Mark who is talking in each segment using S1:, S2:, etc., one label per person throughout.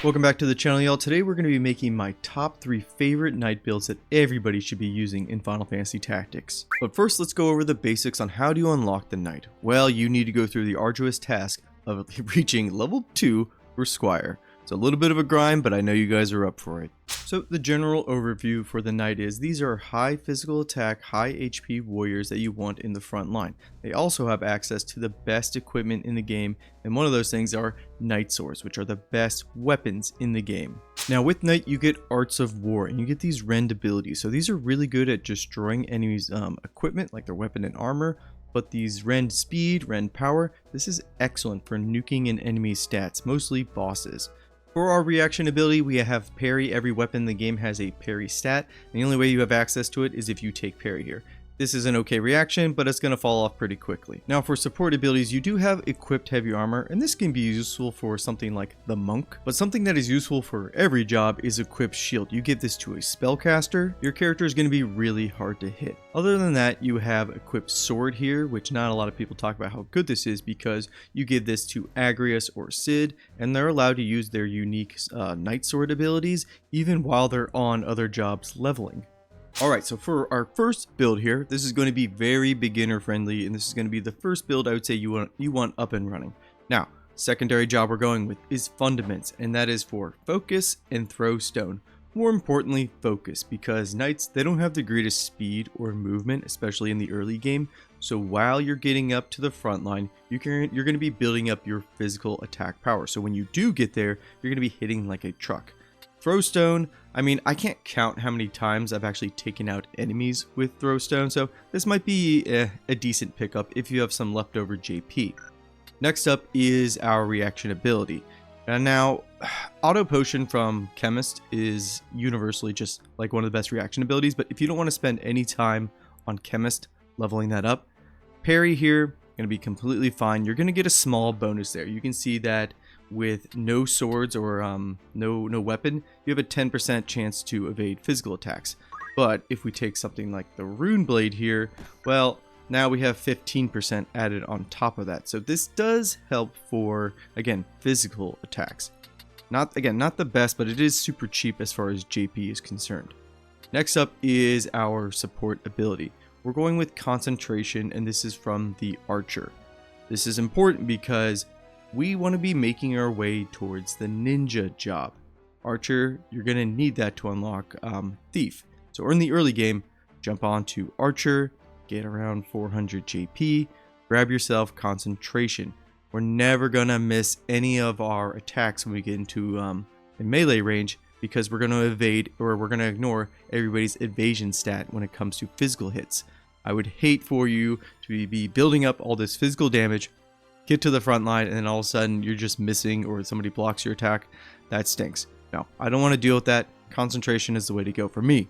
S1: Welcome back to the channel, y'all. Today we're going to be making my top 3 favorite knight builds that everybody should be using in Final Fantasy Tactics. But first, let's go over the basics on how do you unlock the knight. Well, you need to go through the arduous task of reaching level 2 for Squire. It's a little bit of a grind, but I know you guys are up for it. So the general overview for the knight is these are high physical attack, high HP warriors that you want in the front line. They also have access to the best equipment in the game, and one of those things are knight swords, which are the best weapons in the game. Now with knight you get arts of war, and you get these rend abilities. So these are really good at destroying enemies' equipment, like their weapon and armor. But these rend speed, rend power, this is excellent for nuking an enemy's stats, mostly bosses. For our reaction ability, we have parry. Every weapon in the game has a parry stat, and the only way you have access to it is if you take parry here. This is an okay reaction, but it's going to fall off pretty quickly. Now for support abilities, you do have equipped heavy armor, and this can be useful for something like the monk, but something that is useful for every job is equipped shield. You give this to a spellcaster, your character is going to be really hard to hit. Other than that, you have equipped sword here, which not a lot of people talk about how good this is because you give this to Agrias or Cid, and they're allowed to use their unique knight sword abilities even while they're on other jobs leveling. Alright, so for our first build here, this is going to be very beginner friendly, and this is going to be the first build I would say you want up and running. Now, secondary job we're going with is Fundaments, and that is for focus and throw stone. More importantly, focus, because knights, they don't have the greatest speed or movement, especially in the early game. So while you're getting up to the front line, you're going to be building up your physical attack power. So when you do get there, you're going to be hitting like a truck. Throwstone, I mean, I can't count how many times I've actually taken out enemies with Throwstone, so this might be a decent pickup if you have some leftover JP. Next up is our reaction ability. And now, Auto Potion from Chemist is universally just like one of the best reaction abilities, but if you don't want to spend any time on Chemist leveling that up, Parry here, going to be completely fine. You're going to get a small bonus there. You can see that with no swords or no weapon, you have a 10% chance to evade physical attacks. But if we take something like the Rune Blade here, well, now we have 15% added on top of that. So this does help for, again, physical attacks. Not the best, but it is super cheap as far as JP is concerned. Next up is our support ability. We're going with Concentration, and this is from the Archer. This is important because we want to be making our way towards the ninja job. Archer, you're going to need that to unlock Thief. So in the early game, jump on to Archer, get around 400 JP, grab yourself Concentration. We're never going to miss any of our attacks when we get into in melee range because we're going to evade, or we're going to ignore everybody's evasion stat when it comes to physical hits. I would hate for you to be building up all this physical damage, get to the front line, and then all of a sudden you're just missing or somebody blocks your attack. That stinks. No, I don't want to deal with that. Concentration is the way to go for me.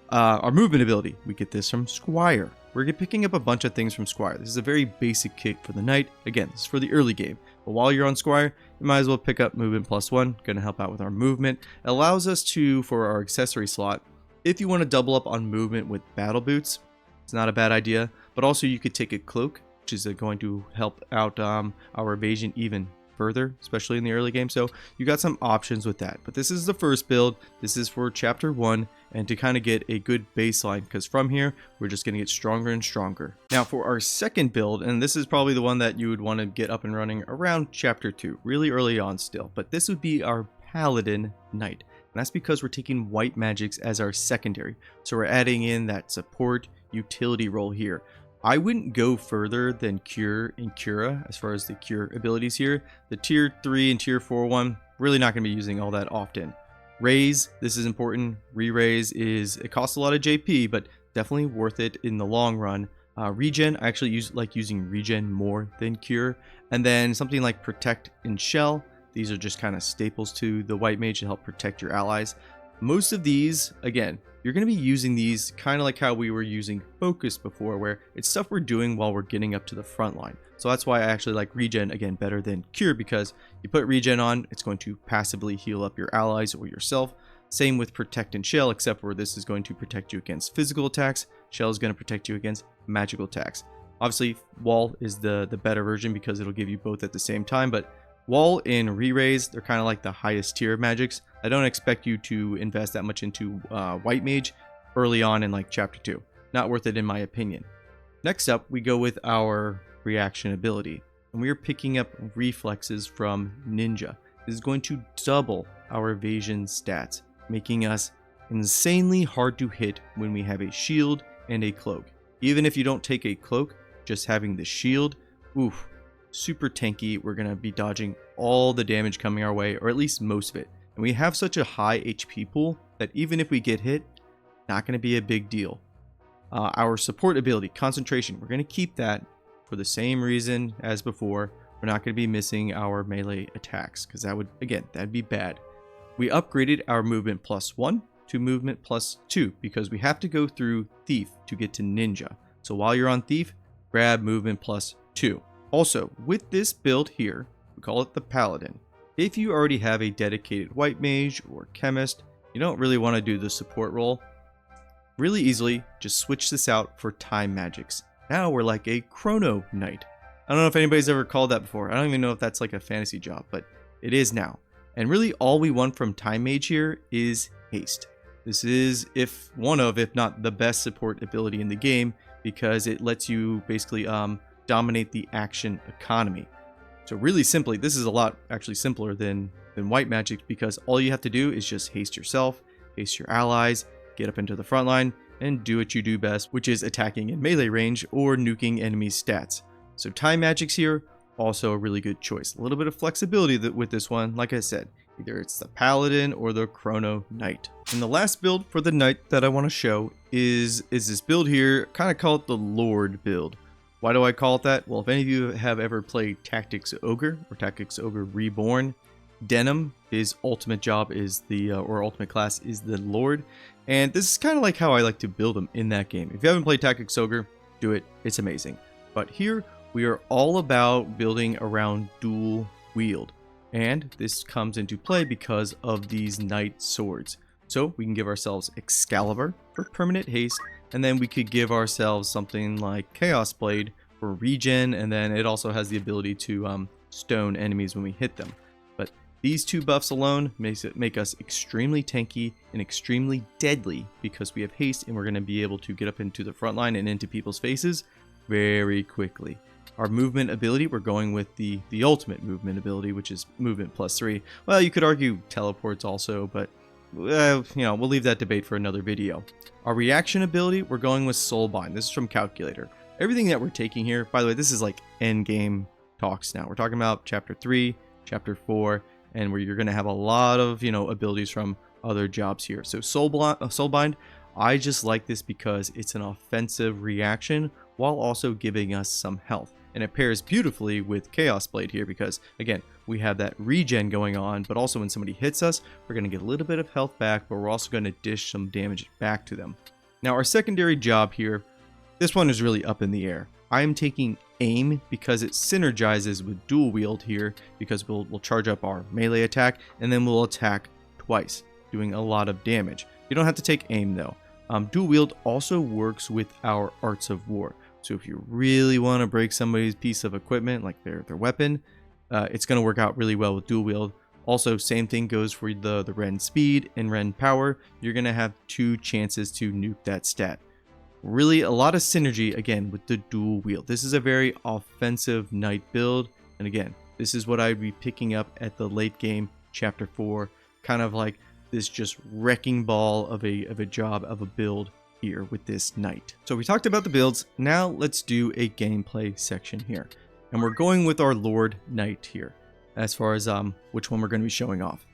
S1: Our movement ability, we get this from Squire. We're picking up a bunch of things from Squire. This is a very basic kick for the knight. Again, this is for the early game. But while you're on Squire, you might as well pick up movement +1. Going to help out with our movement. It allows us to, for our accessory slot, if you want to double up on movement with battle boots, it's not a bad idea. But also you could take a cloak, which is going to help out our evasion even further, especially in the early game. So you got some options with that. But this is the first build. This is for chapter 1, and to kind of get a good baseline, because from here we're just going to get stronger and stronger. Now for our second build, and this is probably the one that you would want to get up and running around chapter 2, really early on still, but this would be our Paladin Knight. And that's because we're taking white magics as our secondary. So we're adding in that support utility role here. I wouldn't go further than Cure and Cura as far as the Cure abilities here. The tier 3 and tier 4 one, really not going to be using all that often. Raise, this is important. Re-raise it costs a lot of JP, but definitely worth it in the long run. Regen, I actually like using Regen more than Cure. And then something like Protect and Shell. These are just kind of staples to the white mage to help protect your allies. Most of these, again, you're going to be using these kind of like how we were using Focus before, where it's stuff we're doing while we're getting up to the front line. So that's why I actually like Regen, again, better than Cure, because you put Regen on, it's going to passively heal up your allies or yourself. Same with Protect and Shell, except where this is going to protect you against physical attacks. Shell is going to protect you against magical attacks. Obviously, Wall is the better version because it'll give you both at the same time, but Wall and re-raise, they're kind of like the highest tier of magics. I don't expect you to invest that much into white mage early on in like chapter 2. Not worth it in my opinion. Next up, we go with our reaction ability, and we are picking up reflexes from ninja. This is going to double our evasion stats, making us insanely hard to hit when we have a shield and a cloak. Even if you don't take a cloak, just having the shield, oof, super tanky. We're going to be dodging all the damage coming our way, or at least most of it. And we have such a high HP pool that even if we get hit, not going to be a big deal. Our support ability, concentration, we're going to keep that for the same reason as before. We're not going to be missing our melee attacks, because that would, again, that'd be bad. We upgraded our movement +1 to movement +2 because we have to go through Thief to get to Ninja. So while you're on Thief, grab movement +2. Also, with this build here, we call it the Paladin. If you already have a dedicated White Mage or Chemist, you don't really want to do the support role. Really easily, just switch this out for Time Magics. Now we're like a Chrono Knight. I don't know if anybody's ever called that before. I don't even know if that's like a fantasy job, but it is now. And really all we want from Time Mage here is haste. This is if not the best support ability in the game, because it lets you basically dominate the action economy. So really simply, this is a lot actually simpler than white magic, because all you have to do is just haste yourself, haste your allies, get up into the front line, and do what you do best, which is attacking in melee range or nuking enemy stats. So Time Magics here, also a really good choice. A little bit of flexibility with this one, like I said. Either it's the Paladin or the Chrono Knight. And the last build for the Knight that I want to show is this build here, kind of call it the Lord build. Why do I call it that? Well, if any of you have ever played Tactics Ogre or Tactics Ogre Reborn, Denim, his ultimate job is or ultimate class is the Lord. And this is kind of like how I like to build him in that game. If you haven't played Tactics Ogre, do it. It's amazing. But here, we are all about building around dual wield. And this comes into play because of these Knight swords. So we can give ourselves Excalibur for permanent haste, and then we could give ourselves something like Chaos Blade for regen, and then it also has the ability to stone enemies when we hit them. But these two buffs alone make us extremely tanky and extremely deadly, because we have haste and we're going to be able to get up into the front line and into people's faces very quickly. Our movement ability, we're going with the ultimate movement ability, which is movement +3. Well, you could argue teleports also, but we'll leave that debate for another video. Our reaction ability, we're going with Soulbind. This is from Calculator. Everything that we're taking here, by the way, this is like end game talks now. We're talking about chapter 3, chapter 4, and where you're going to have a lot of, abilities from other jobs here. So Soulbind, I just like this because it's an offensive reaction while also giving us some health. And it pairs beautifully with Chaos Blade here because, again, we have that regen going on, but also when somebody hits us, we're going to get a little bit of health back, but we're also going to dish some damage back to them. Now, our secondary job here, this one is really up in the air. I am taking Aim because it synergizes with dual wield here, because we'll charge up our melee attack, and then we'll attack twice, doing a lot of damage. You don't have to take Aim, though. Dual wield also works with our Arts of War. So if you really want to break somebody's piece of equipment, like their weapon, it's going to work out really well with dual wield. Also, same thing goes for the Ren speed and Ren power. You're going to have 2 chances to nuke that stat. Really a lot of synergy, again, with the dual wield. This is a very offensive Knight build. And again, this is what I'd be picking up at the late game, chapter 4. Kind of like this just wrecking ball of a job of a build here with this Knight. So we talked about the builds. Now let's do a gameplay section here. And we're going with our Lord Knight here, as far as which one we're going to be showing off.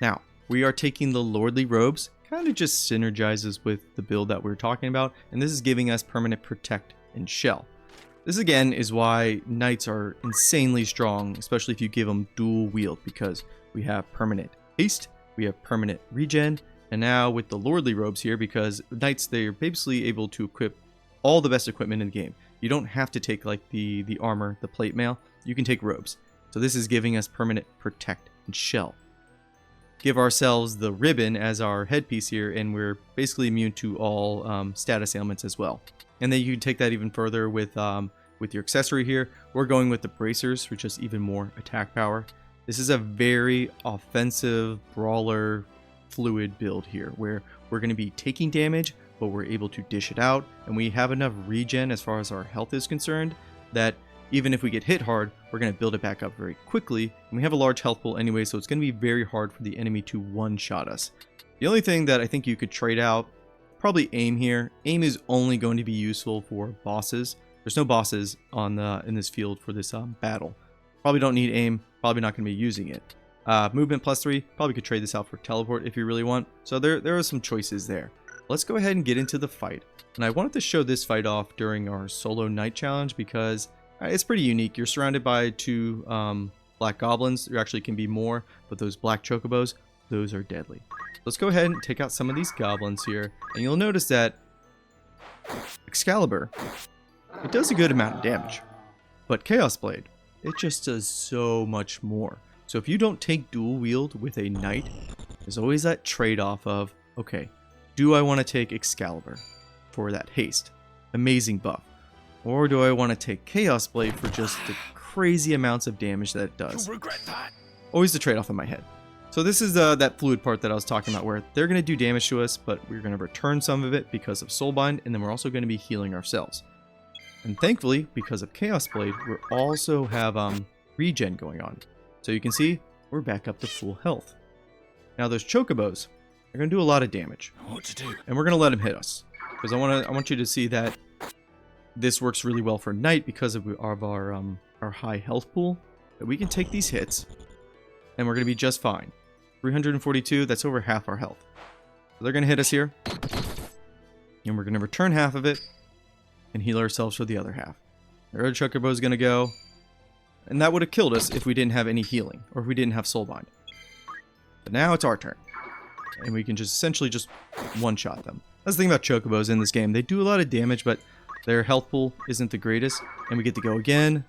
S1: Now, we are taking the Lordly Robes. Kind of just synergizes with the build that we're talking about, and this is giving us permanent protect and shell. This again is why Knights are insanely strong, especially if you give them dual wield, because we have permanent haste, we have permanent regen, and now with the Lordly Robes here, because Knights, they're basically able to equip all the best equipment in the game. You don't have to take like the armor, the plate mail, you can take robes. So this is giving us permanent protect and shell. Give ourselves the ribbon as our headpiece here, and we're basically immune to all status ailments as well. And then you can take that even further with your accessory here. We're going with the bracers for just even more attack power. This is a very offensive, brawler, fluid build here, where we're going to be taking damage, but we're able to dish it out, and we have enough regen as far as our health is concerned that even if we get hit hard, we're going to build it back up very quickly, and we have a large health pool anyway, so it's going to be very hard for the enemy to one-shot us. The only thing that I think you could trade out, probably aim here. Aim is only going to be useful for bosses. There's no bosses on in this field for this battle. Probably don't need aim, probably not going to be using it. Movement +3, probably could trade this out for teleport if you really want. So there are some choices there. Let's go ahead and get into the fight. And I wanted to show this fight off during our solo night challenge because it's pretty unique. You're surrounded by 2 black goblins. There actually can be more, but those black chocobos, those are deadly. Let's go ahead and take out some of these goblins here. And you'll notice that Excalibur, it does a good amount of damage. But Chaos Blade, it just does so much more. So if you don't take dual wield with a knight, there's always that trade-off of, okay, do I want to take Excalibur for that haste, amazing buff? Or do I want to take Chaos Blade for just the crazy amounts of damage that it does?
S2: Regret that.
S1: Always the trade-off in my head. So this is that fluid part that I was talking about where they're going to do damage to us, but we're going to return some of it because of Soulbind, and then we're also going to be healing ourselves. And thankfully, because of Chaos Blade, we also have regen going on. So you can see, we're back up to full health. Now those chocobos, they're going to do a lot of damage.
S2: What to do?
S1: And we're going to let them hit us. Because I want you to see that this works really well for Knight because of our high health pool. That we can take these hits, and we're going to be just fine. 342, that's over half our health. So they're going to hit us here. And we're going to return half of it and heal ourselves for the other half. Our other chocobo is going to go. And that would have killed us if we didn't have any healing, or if we didn't have Soulbind. But now it's our turn. And we can just essentially just one-shot them. That's the thing about chocobos in this game. They do a lot of damage, but their health pool isn't the greatest. And we get to go again.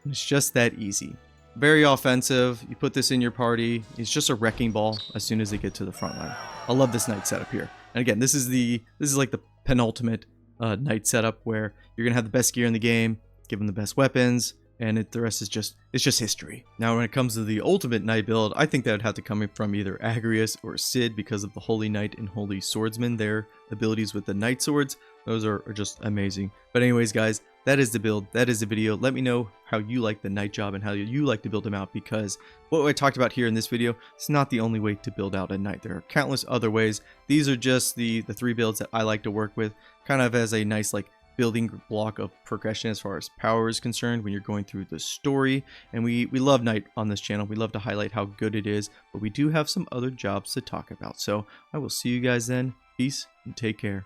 S1: And it's just that easy. Very offensive. You put this in your party. It's just a wrecking ball as soon as they get to the front line. I love this knight setup here. And again, this is like the penultimate knight setup where you're gonna have the best gear in the game, give them the best weapons, and the rest is just history. Now, when it comes to the ultimate knight build, I think that would have to come from either Agrius or Sid because of the Holy Knight and Holy Swordsman. Their abilities with the knight swords, those are just amazing. But anyways, guys, that is the build. That is the video. Let me know how you like the knight job and how you like to build them out, because what I talked about here in this video is not the only way to build out a knight. There are countless other ways. These are just the 3 builds that I like to work with, kind of as a nice like building block of progression as far as power is concerned when you're going through the story. And we love knight on this channel. We love to highlight how good it is, but we do have some other jobs to talk about. So I will see you guys then. Peace and take care.